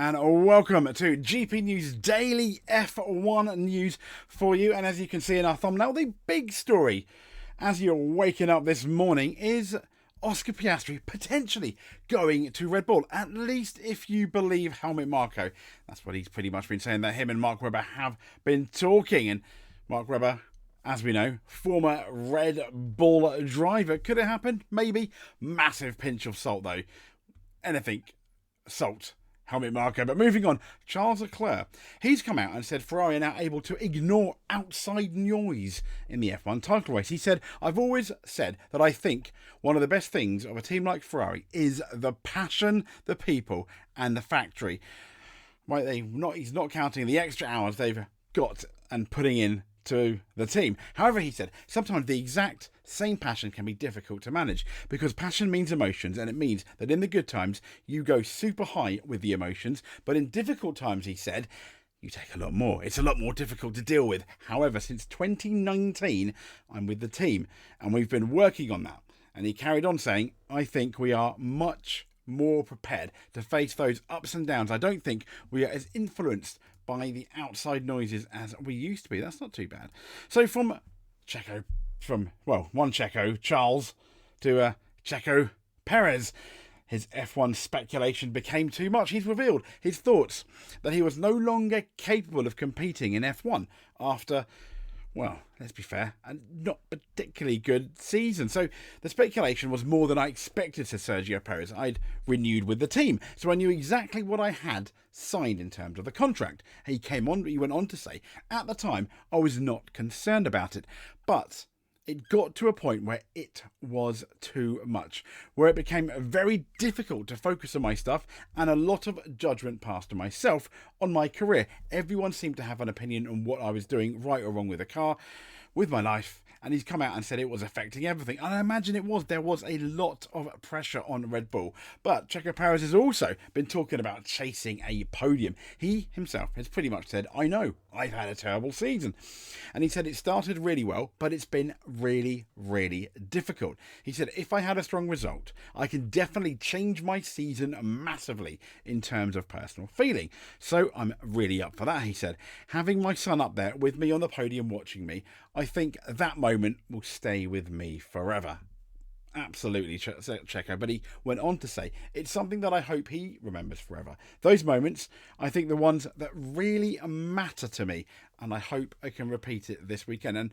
And welcome to GP News Daily F1 News for you. And as you can see in our thumbnail, the big story as you're waking up this morning is Oscar Piastri potentially going to Red Bull, at least if you believe Helmut Marko. That's what he's pretty much been saying, that him and Mark Webber have been talking. And Mark Webber, as we know, former Red Bull driver. Could it happen? Maybe. Massive pinch of salt, though. Anything salt. Helmut Marko. But moving on, Charles Leclerc. He's come out and said Ferrari are now able to ignore outside noise in the F1 title race. He said, I've always said that I think one of the best things of a team like Ferrari is the passion, the people, and the factory. Right, he's not counting the extra hours they've got and putting in to the team. However, he said, sometimes the exact same passion can be difficult to manage because passion means emotions, and it means that in the good times you go super high with the emotions, but in difficult times, he said, you take a lot more. It's a lot more difficult to deal with. However, since 2019, I'm with the team and we've been working on that. And he carried on saying, I think we are much more prepared to face those ups and downs. I don't think we are as influenced by the outside noises as we used to be. That's not too bad. So from one Checo, Charles, to Checo Perez, his F1 speculation became too much. He's revealed his thoughts that he was no longer capable of competing in F1 after, well, let's be fair, a not particularly good season. So the speculation was more than I expected, said Sergio Perez. I'd renewed with the team, so I knew exactly what I had signed in terms of the contract. He went on to say, at the time, I was not concerned about it, but it got to a point where it was too much, where it became very difficult to focus on my stuff and a lot of judgment passed to myself on my career. Everyone seemed to have an opinion on what I was doing, right or wrong with the car, with my life. And he's come out and said it was affecting everything. And I imagine it was. There was a lot of pressure on Red Bull. But Checo Perez has also been talking about chasing a podium. He himself has pretty much said, I know, I've had a terrible season. And he said it started really well, but it's been really, really difficult. He said, if I had a strong result, I can definitely change my season massively in terms of personal feeling. So I'm really up for that, he said. Having my son up there with me on the podium watching me, I think that moment will stay with me forever. Absolutely, Checo. But he went on to say, it's something that I hope he remembers forever. Those moments, I think the ones that really matter to me, and I hope I can repeat it this weekend. And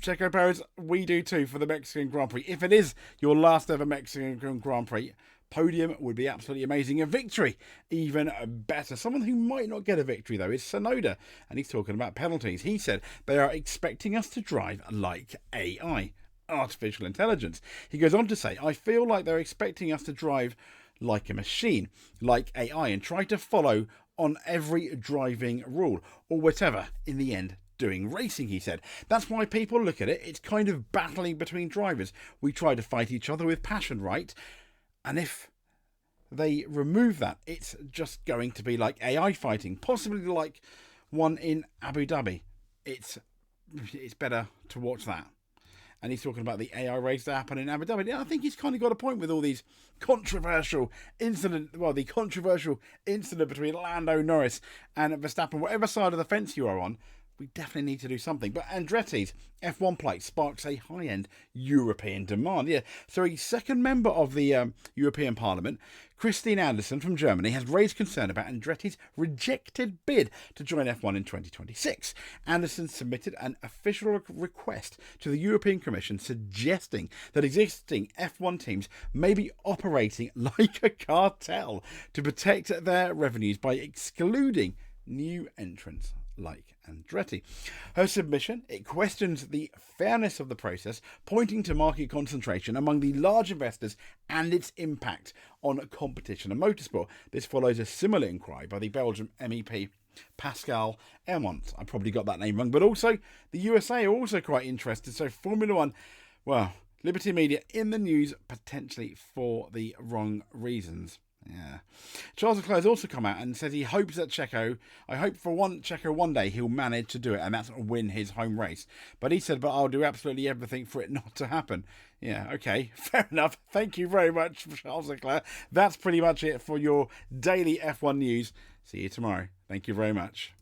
Checo Perez, we do too for the Mexican Grand Prix. If it is your last ever Mexican Grand Prix, podium would be absolutely amazing. A victory, even better. Someone who might not get a victory, though, is Tsunoda. And he's talking about penalties. He said they are expecting us to drive like AI, artificial intelligence. He goes on to say, I feel like they're expecting us to drive like a machine, like AI, and try to follow on every driving rule, or whatever, in the end, doing racing, he said. That's why people look at it. It's kind of battling between drivers. We try to fight each other with passion, right? And if they remove that, it's just going to be like AI fighting, possibly like one in Abu Dhabi. It's better to watch that. And he's talking about the AI race that happened in Abu Dhabi. I think he's kind of got a point with all these controversial incident. Well, the controversial incident between Lando Norris and Verstappen, whatever side of the fence you are on, we definitely need to do something. But Andretti's F1 plate sparks a high-end European demand. Yeah, so a second member of the European Parliament, Christine Anderson from Germany, has raised concern about Andretti's rejected bid to join F1 in 2026. Anderson submitted an official request to the European Commission suggesting that existing F1 teams may be operating like a cartel to protect their revenues by excluding new entrants like Andretti. Her submission, it questions the fairness of the process, pointing to market concentration among the large investors and its impact on competition and motorsport. This follows a similar inquiry by the Belgian MEP Pascal Aymont. I probably got that name wrong, but also the USA are also quite interested. So Formula One, well, Liberty Media in the news potentially for the wrong reasons. Yeah. Charles Leclerc has also come out and says he hopes that Checo one day he'll manage to do it, and that's win his home race. But he said, but I'll do absolutely everything for it not to happen. Yeah, okay, fair enough. Thank you very much, Charles Leclerc. That's pretty much it for your daily F1 news. See you tomorrow. Thank you very much.